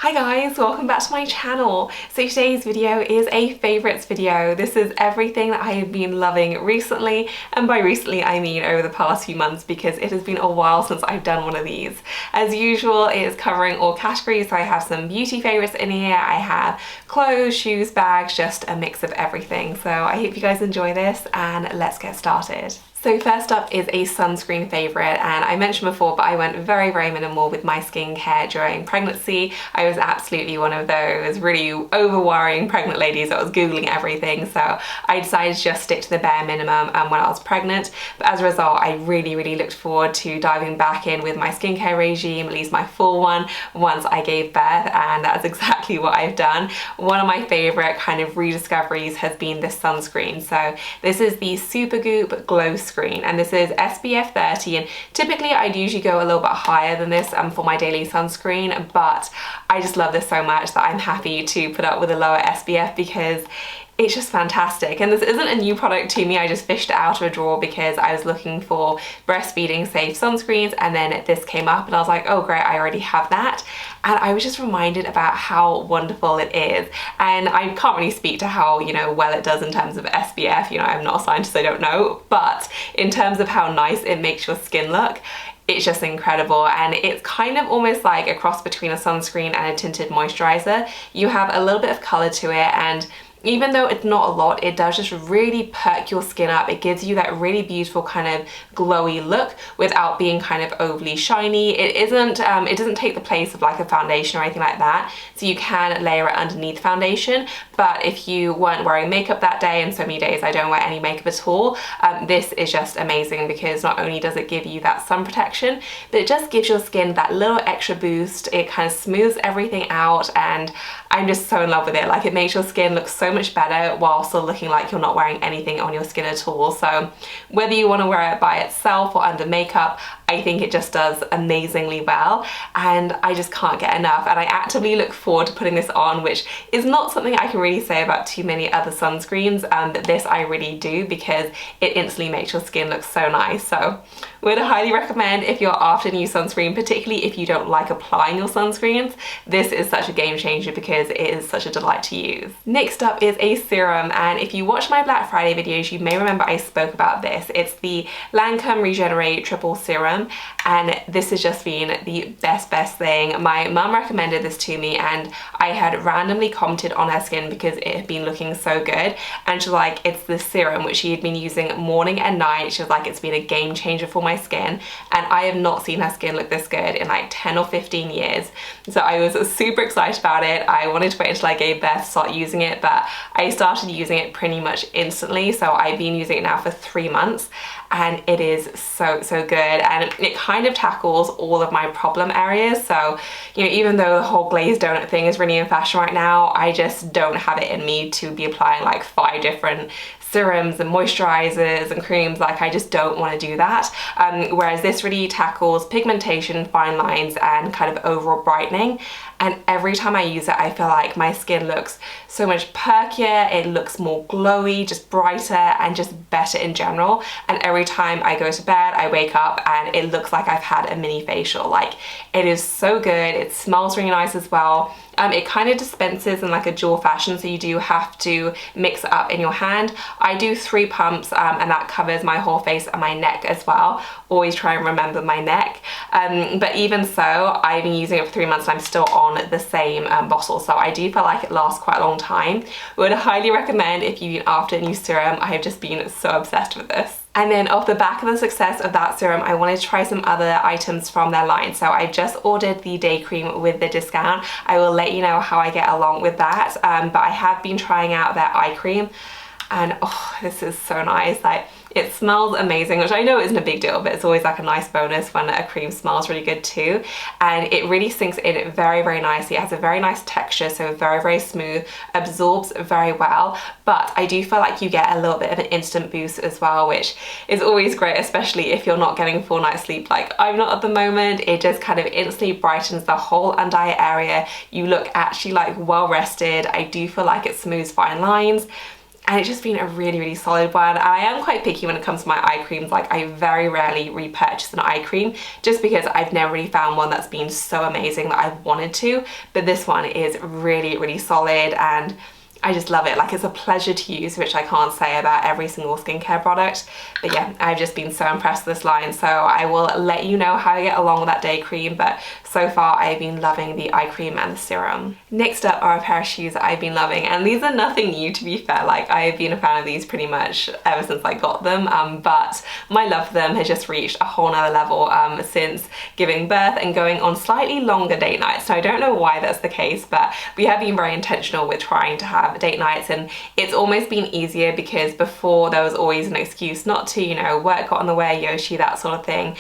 Hi guys, welcome back to my channel. So today's video is a favourites video. This is everything that I have been loving recently, and by recently I mean over the past few months because it has been a while since I've done one of these. As usual, it is covering all categories, so I have some beauty favourites in here, I have clothes, shoes, bags, just a mix of everything. So I hope you guys enjoy this and let's get started. So first up is a sunscreen favourite, and I mentioned before but I went very minimal with my skincare during pregnancy. I was absolutely one of those really over-worrying pregnant ladies that was googling everything, so I decided to just stick to the bare minimum when I was pregnant. But as a result, I really looked forward to diving back in with my skincare regime, at least my full one, once I gave birth, and that's exactly what I've done. One of my favourite kind of rediscoveries has been this sunscreen. So this is the Supergoop Glow Screen, and this is SPF 30, and typically I'd usually go a little bit higher than this for my daily sunscreen, but I just love this so much that I'm happy to put up with a lower SPF because it's just fantastic. And this isn't a new product to me, I just fished it out of a drawer because I was looking for breastfeeding safe sunscreens, and then this came up and I was like, oh great, I already have that. And I was just reminded about how wonderful it is. And I can't really speak to how, well it does in terms of SPF, I'm not a scientist, I don't know, but in terms of how nice it makes your skin look, it's just incredible. And it's kind of almost like a cross between a sunscreen and a tinted moisturizer. You have a little bit of color to it, and even though it's not a lot, it does just really perk your skin up. It gives you that really beautiful kind of glowy look without being kind of overly shiny. It doesn't take the place of like a foundation or anything like that, so you can layer it underneath foundation. But if you weren't wearing makeup that day, and so many days I don't wear any makeup at all, this is just amazing because not only does it give you that sun protection, but it just gives your skin that little extra boost. It kind of smooths everything out, and I'm just so in love with it. Like, it makes your skin look so much better while still looking like you're not wearing anything on your skin at all. So whether you want to wear it by itself or under makeup, I think it just does amazingly well, and I just can't get enough. And I actively look forward to putting this on, which is not something I can really say about too many other sunscreens, but this I really do because it instantly makes your skin look so nice. So would highly recommend if you're after new sunscreen, particularly if you don't like applying your sunscreens. This is such a game changer because it is such a delight to use. Next up is a serum, and if you watch my Black Friday videos, you may remember I spoke about this. It's the Lancome Regenerate Triple Serum, and this has just been the best thing. My mum recommended this to me, and I had randomly commented on her skin because it had been looking so good, and she was like, it's this serum which she had been using morning and night. She was like, it's been a game changer for my skin, and I have not seen her skin look this good in like 10 or 15 years. So I was super excited about it. I wanted to wait until I gave birth to start using it, but I started using it pretty much instantly. So I've been using it now for 3 months, and it is so good, and it kind of tackles all of my problem areas. So even though the whole glazed donut thing is really in fashion right now, I just don't have it in me to be applying like 5 different serums and moisturizers and creams. Like, I just don't want to do that, whereas this really tackles pigmentation, fine lines, and kind of overall brightening. And every time I use it, I feel like my skin looks so much perkier, it looks more glowy, just brighter, and just better in general. And every time I go to bed, I wake up and it looks like I've had a mini facial. Like, it is so good. It smells really nice as well. It kind of dispenses in like a dual fashion, so you do have to mix it up in your hand. I do 3 pumps, and that covers my whole face and my neck as well. Always try and remember my neck. But even so, I've been using it for 3 months and I'm still on the same bottle, so I do feel like it lasts quite a long time. Would highly recommend if you've been after a new serum. I have just been so obsessed with this. And then off the back of the success of that serum, I wanted to try some other items from their line. So I just ordered the day cream with the discount. I will let you know how I get along with that. But I have been trying out their eye cream, and oh, this is so nice. Like, it smells amazing, which I know isn't a big deal, but it's always like a nice bonus when a cream smells really good too. And it really sinks in very nicely. It has a very nice texture, so very smooth, absorbs very well. But I do feel like you get a little bit of an instant boost as well, which is always great, especially if you're not getting full night's sleep like I'm not at the moment. It just kind of instantly brightens the whole under eye area. You look actually like well rested. I do feel like it smooths fine lines. and it's just been a really solid one. I am quite picky when it comes to my eye creams. Like, I very rarely repurchase an eye cream just because I've never really found one that's been so amazing that I've wanted to, but this one is really solid and I just love it. Like, it's a pleasure to use, which I can't say about every single skincare product. But yeah, I've just been so impressed with this line, so I will let you know how I get along with that day cream, but so far I've been loving the eye cream and the serum. Next up are a pair of shoes that I've been loving, and these are nothing new, to be fair. Like, I've been a fan of these pretty much ever since I got them, but my love for them has just reached a whole nother level since giving birth and going on slightly longer date nights. So I don't know why that's the case, but we have been very intentional with trying to have date nights, and it's almost been easier because before there was always an excuse not to, you know, work got in the way, Yoshi, that sort of thing,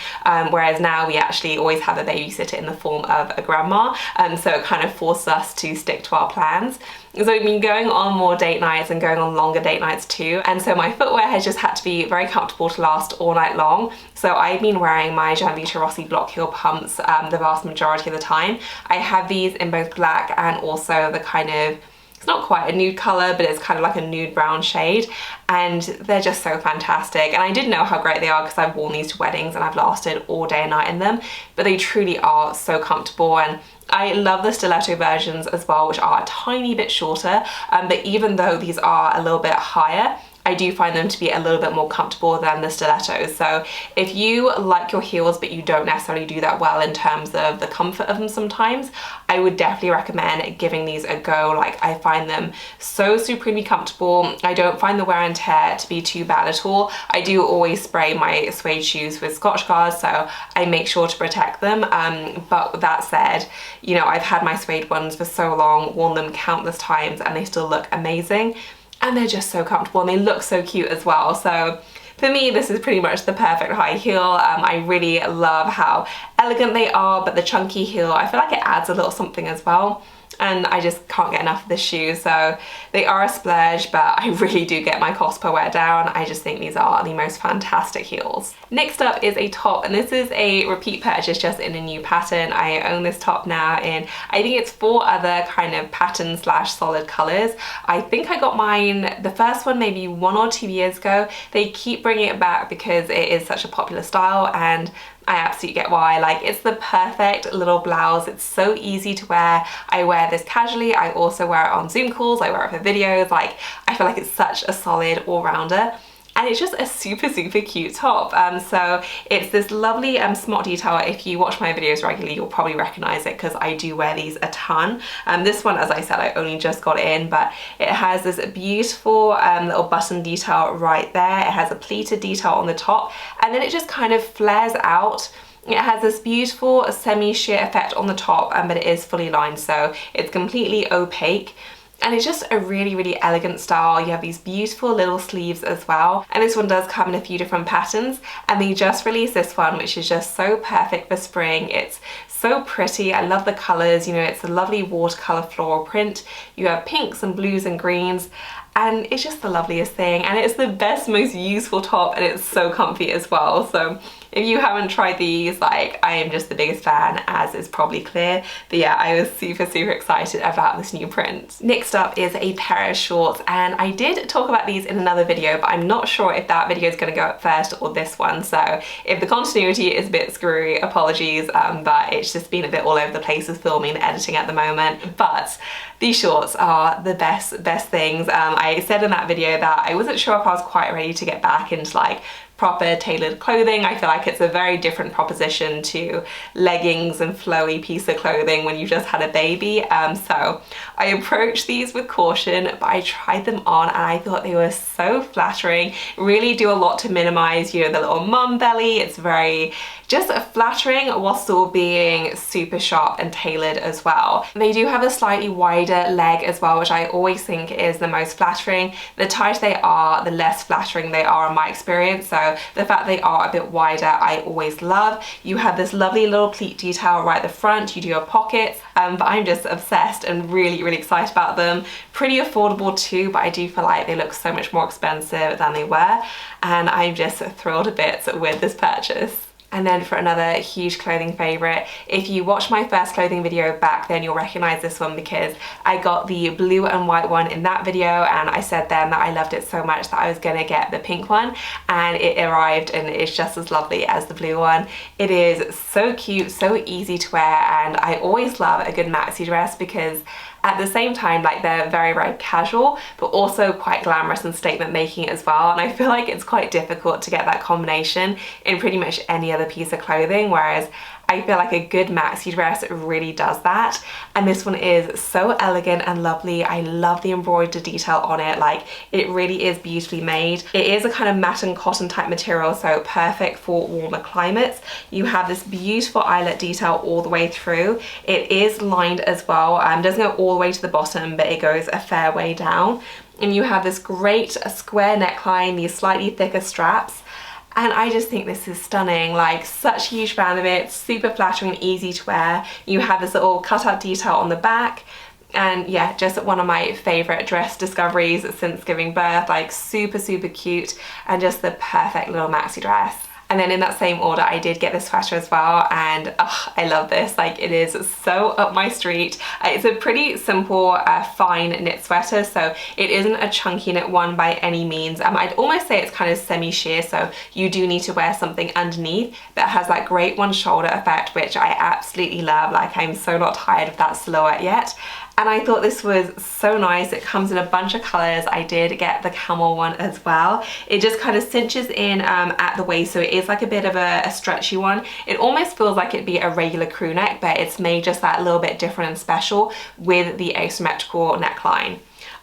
whereas now we actually always have a babysitter in the form of a grandma, so it kind of forced us to stick to our plans. So we've been going on more date nights and going on longer date nights too, and so my footwear has just had to be very comfortable to last all night long. So I've been wearing my Gianvita Rossi block heel pumps the vast majority of the time. I have these in both black and also the kind of, it's not quite a nude colour, but it's kind of like a nude brown shade, and they're just so fantastic. And I didn't know how great they are because I've worn these to weddings and I've lasted all day and night in them, but they truly are so comfortable. And I love the stiletto versions as well, which are a tiny bit shorter, but even though these are a little bit higher, I do find them to be a little bit more comfortable than the stilettos. So if you like your heels but you don't necessarily do that well in terms of the comfort of them sometimes, I would definitely recommend giving these a go. Like, I find them so supremely comfortable. I don't find the wear and tear to be too bad at all. I do always spray my suede shoes with Scotch guards, so I make sure to protect them. But with that said, you know, I've had my suede ones for so long, worn them countless times, and they still look amazing. And they're just so comfortable and they look so cute as well. So for me, this is pretty much the perfect high heel. I really love how elegant they are, but the chunky heel, I feel like it adds a little something as well. And I just can't get enough of this shoe. So they are a splurge, but I really do get my cost per wear down. I just think these are the most fantastic heels. Next up is a top, and this is a repeat purchase just in a new pattern. I own this top now in, I think it's 4 other kind of pattern slash solid colors. I think I got mine, the first one maybe 1 or 2 years ago. They keep bringing it back because it is such a popular style, and I absolutely get why. Like, it's the perfect little blouse. It's so easy to wear. I wear this casually. I also wear it on Zoom calls. I wear it for videos. Like, I feel like it's such a solid all-rounder. And it's just a super cute top. So it's this lovely smart detail. If you watch my videos regularly, you'll probably recognize it because I do wear these a ton. This one, as I said, I only just got it in, but it has this beautiful little button detail right there. It has a pleated detail on the top, and then it just kind of flares out. It has this beautiful semi-sheer effect on the top, but it is fully lined, so it's completely opaque. And it's just a really elegant style. You have these beautiful little sleeves as well, and this one does come in a few different patterns, and they just released this one, which is just so perfect for spring. It's so pretty. I love the colors. You know, it's a lovely watercolor floral print. You have pinks and blues and greens, and it's just the loveliest thing, and it's the best, most useful top, and it's so comfy as well. So if you haven't tried these, like, I am just the biggest fan, as is probably clear. But yeah, I was super excited about this new print. Next up is a pair of shorts, and I did talk about these in another video, but I'm not sure if that video is going to go up first or this one. So if the continuity is a bit screwy, apologies, but it's just been a bit all over the place with filming and editing at the moment. But these shorts are the best things. I said in that video that I wasn't sure if I was quite ready to get back into like proper tailored clothing. I feel like it's a very different proposition to leggings and flowy piece of clothing when you've just had a baby. So I approached these with caution, but I tried them on and I thought they were so flattering. Really do a lot to minimize, you know, the little mum belly. It's very just flattering while still being super sharp and tailored as well. They do have a slightly wider leg as well, which I always think is the most flattering. The tighter they are, the less flattering they are in my experience. So the fact they are a bit wider, I always love. You have this lovely little pleat detail right at the front. You do have pockets, but I'm just obsessed and really excited about them. Pretty affordable too, but I do feel like they look so much more expensive than they were, and I'm just thrilled a bit with this purchase. And then for another huge clothing favorite, if you watched my first clothing video back then, you'll recognize this one because I got the blue and white one in that video, and I said then that I loved it so much that I was gonna get the pink one, and it arrived and it's just as lovely as the blue one. It is so cute, so easy to wear, and I always love a good maxi dress because at the same time, like, they're very, very casual, but also quite glamorous and statement making as well. And I feel like it's quite difficult to get that combination in pretty much any other piece of clothing, whereas I feel like a good maxi dress really does that. And this one is so elegant and lovely. I love the embroidered detail on it. Like, it really is beautifully made. It is a kind of matte and cotton type material, so perfect for warmer climates. You have this beautiful eyelet detail all the way through. It is lined as well. Doesn't go all the way to the bottom, but it goes a fair way down. And you have this great square neckline, these slightly thicker straps. And I just think this is stunning, like, such a huge fan of it, super flattering and easy to wear. You have this little cutout detail on the back, and yeah, just one of my favorite dress discoveries since giving birth. Like, super, super cute, and just the perfect little maxi dress. And then in that same order, I did get this sweater as well, and I love this. Like, it is so up my street. It's a pretty simple, fine knit sweater, so it isn't a chunky knit one by any means. I'd almost say it's kind of semi-sheer, so you do need to wear something underneath that has that great one shoulder effect, which I absolutely love. Like, I'm so not tired of that silhouette yet. And I thought this was so nice. It comes in a bunch of colors. I did get the camel one as well. It just kind of cinches in at the waist, so it is like a bit of a stretchy one. It almost feels like it'd be a regular crew neck, but it's made just that little bit different and special with the asymmetrical neckline.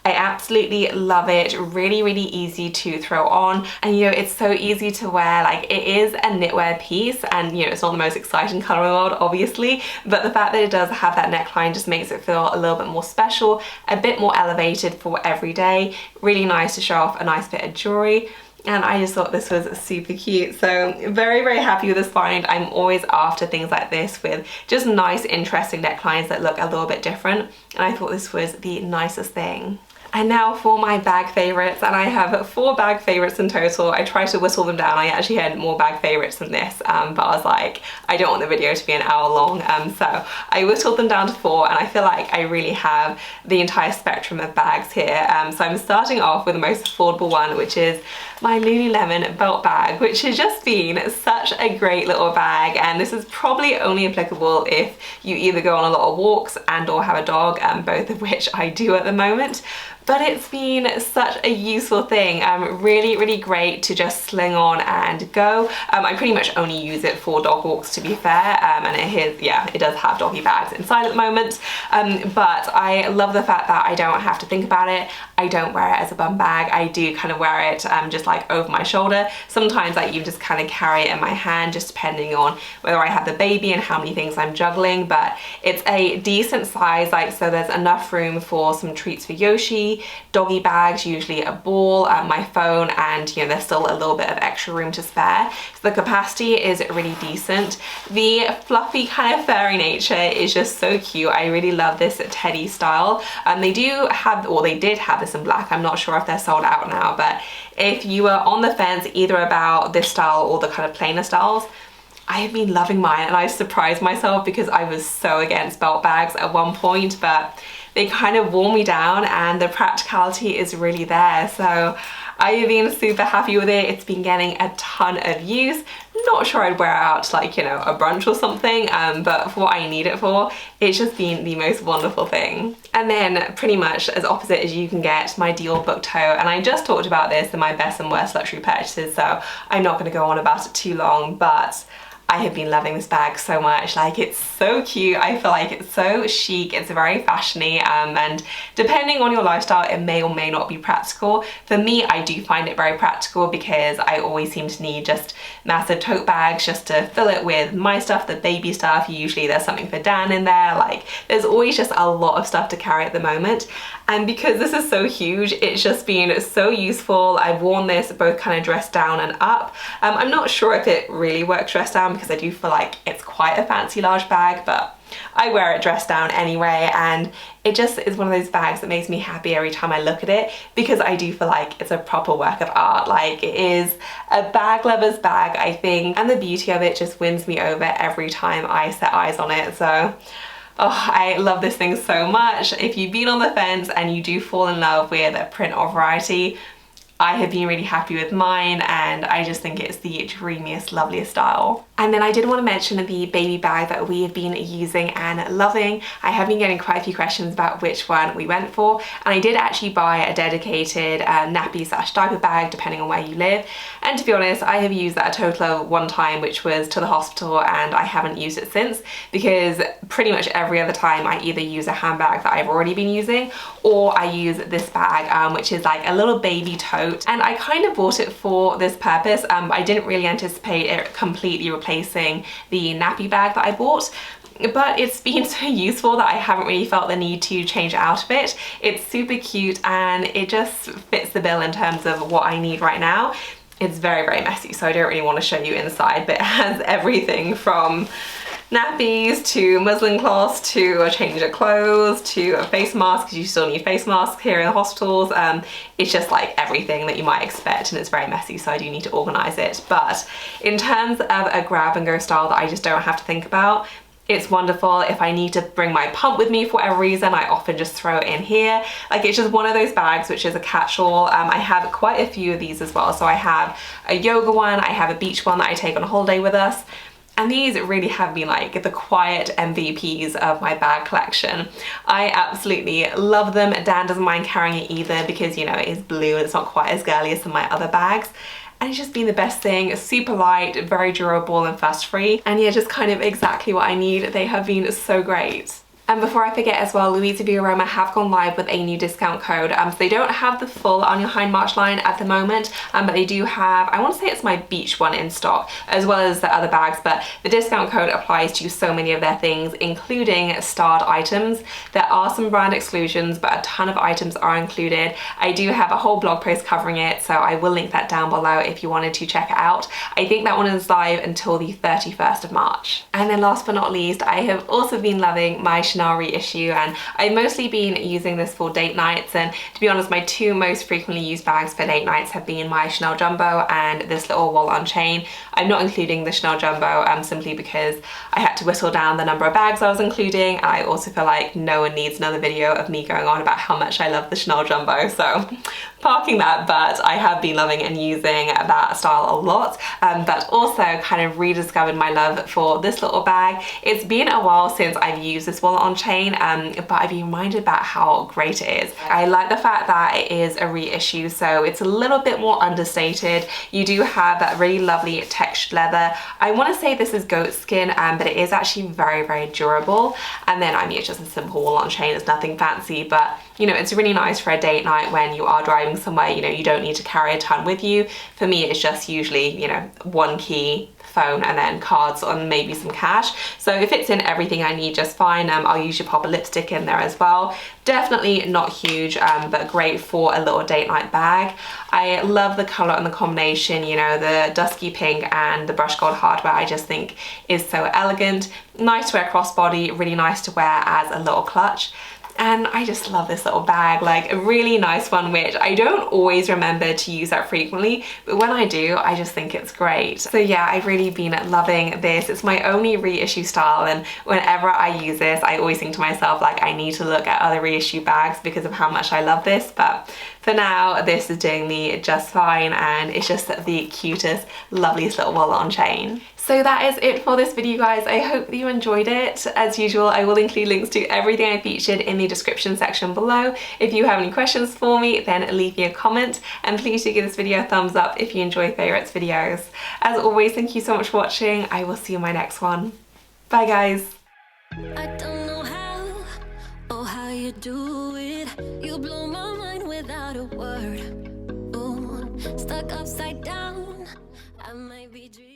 I absolutely love it. Really, really easy to throw on, and you know, it's so easy to wear. Like, it is a knitwear piece, and you know, it's not the most exciting color in the world, obviously, but the fact that it does have that neckline just makes it feel a little bit more special, a bit more elevated for every day. Really nice to show off a nice bit of jewelry. And I just thought this was super cute. So very, very happy with this find. I'm always after things like this with just nice, interesting necklines that look a little bit different. And I thought this was the nicest thing. And now for my bag favorites, and I have 4 bag favorites in total. I tried to whistle them down. I actually had more bag favorites than this, but I was like, I don't want the video to be an hour long, so I whistled them down to 4, and I feel like I really have the entire spectrum of bags here. So I'm starting off with the most affordable one, which is my Lululemon belt bag, which has just been such a great little bag, and this is probably only applicable if you either go on a lot of walks and or have a dog, both of which I do at the moment. But it's been such a useful thing. Really, really great to just sling on and go. I pretty much only use it for dog walks, to be fair, and it does have doggy bags inside at the moment, but I love the fact that I don't have to think about it. I don't wear it as a bum bag. I do kind of wear it just like over my shoulder. Sometimes I even just kind of carry it in my hand, just depending on whether I have the baby and how many things I'm juggling, but it's a decent size, like, so there's enough room for some treats for Yoshi, doggy bags, usually a ball, my phone, and you know, there's still a little bit of extra room to spare. So the capacity is really decent. The fluffy kind of furry nature is just so cute. I really love this teddy style. They do have, or they did have this in black. I'm not sure if they're sold out now, but if you are on the fence either about this style or the kind of plainer styles, I have been loving mine, and I surprised myself because I was so against belt bags at one point, but they kind of wore me down and the practicality is really there. So I have been super happy with it. It's been getting a ton of use. Not sure I'd wear it out to, like, you know, a brunch or something, but for what I need it for, it's just been the most wonderful thing. And then pretty much as opposite as you can get, my Dior Book Tote, and I just talked about this in my best and worst luxury purchases, so I'm not going to go on about it too long, but I have been loving this bag so much. Like, it's so cute. I feel like it's so chic. It's very fashiony, and depending on your lifestyle, it may or may not be practical. For me, I do find it very practical because I always seem to need just massive tote bags just to fill it with my stuff, the baby stuff. Usually there's something for Dan in there. Like, there's always just a lot of stuff to carry at the moment. And because this is so huge, it's just been so useful. I've worn this both kind of dressed down and up. I'm not sure if it really works dressed down because I do feel like it's quite a fancy large bag, but I wear it dressed down anyway, and it just is one of those bags that makes me happy every time I look at it, because I do feel like it's a proper work of art. Like, it is a bag lover's bag, I think, and the beauty of it just wins me over every time I set eyes on it. So oh, I love this thing so much. If you've been on the fence and you do fall in love with a print or variety, I have been really happy with mine, and I just think it's the dreamiest, loveliest style. And then I did want to mention the baby bag that we have been using and loving. I have been getting quite a few questions about which one we went for, and I did actually buy a dedicated nappy / diaper bag depending on where you live. And to be honest, I have used that a total of one time, which was to the hospital, and I haven't used it since, because pretty much every other time I either use a handbag that I've already been using, or I use this bag, which is like a little baby tote. And I kind of bought it for this purpose. I didn't really anticipate it completely replacing the nappy bag that I bought, but it's been so useful that I haven't really felt the need to change out of it. It's super cute and it just fits the bill in terms of what I need right now. It's very, very messy, so I don't really want to show you inside, but it has everything from nappies to muslin cloths to a change of clothes to a face mask, because you still need face masks here in the hospitals. It's just like everything that you might expect, and it's very messy, so I do need to organize it. But in terms of a grab and go style that I just don't have to think about, it's wonderful. If I need to bring my pump with me for whatever reason, I often just throw it in here. Like, it's just one of those bags which is a catch-all. I have quite a few of these as well. So I have a yoga one, I have a beach one that I take on a holiday with us. And these really have been like the quiet MVPs of my bag collection. I absolutely love them. Dan doesn't mind carrying it either, because, you know, it is blue and it's not quite as girly as some of my other bags. And it's just been the best thing. Super light, very durable and fuss free. And yeah, just kind of exactly what I need. They have been so great. And before I forget as well, Louise of Aroma have gone live with a new discount code. So they don't have the full On Your Hind March line at the moment, but they do have, I want to say it's my beach one in stock, as well as the other bags, but the discount code applies to so many of their things, including starred items. There are some brand exclusions, but a ton of items are included. I do have a whole blog post covering it, so I will link that down below if you wanted to check it out. I think that one is live until the 31st of March. And then last but not least, I have also been loving my Chanel reissue, and I've mostly been using this for date nights. And to be honest, my two most frequently used bags for date nights have been my Chanel Jumbo and this little wallet on chain. I'm not including the Chanel Jumbo simply because I had to whittle down the number of bags I was including. I also feel like no one needs another video of me going on about how much I love the Chanel Jumbo, so parking that. But I have been loving and using that style a lot, but also kind of rediscovered my love for this little bag. It's been a while since I've used this wallet on chain, but I've been reminded about how great it is. I like the fact that it is a reissue, so it's a little bit more understated. You do have that really lovely textured leather. I want to say this is goat skin, but it is actually very, very durable. And then, I mean, it's just a simple wallet on chain, it's nothing fancy, but you know, it's really nice for a date night when you are driving somewhere. You know, you don't need to carry a ton with you. For me, it's just usually, you know, one key, phone, and then cards and maybe some cash. So it fits in everything I need just fine. I'll usually pop a lipstick in there as well. Definitely not huge, but great for a little date night bag. I love the color and the combination, you know, the dusky pink and the brushed gold hardware I just think is so elegant. Nice to wear crossbody, really nice to wear as a little clutch. And I just love this little bag, like a really nice one, which I don't always remember to use that frequently, but when I do, I just think it's great. So yeah, I've really been loving this. It's my only reissue style, and whenever I use this, I always think to myself, like, I need to look at other reissue bags because of how much I love this. But for now, this is doing me just fine, and it's just the cutest, loveliest little wallet on chain. So that is it for this video, guys. I hope that you enjoyed it. As usual, I will include links to everything I featured in the description section below. If you have any questions for me, then leave me a comment, and please do give this video a thumbs up if you enjoy favorites videos. As always, thank you so much for watching. I will see you in my next one. Bye, guys. I don't know how or how you do it. You blow my mind without a word. Ooh, stuck upside down. I might be dreaming.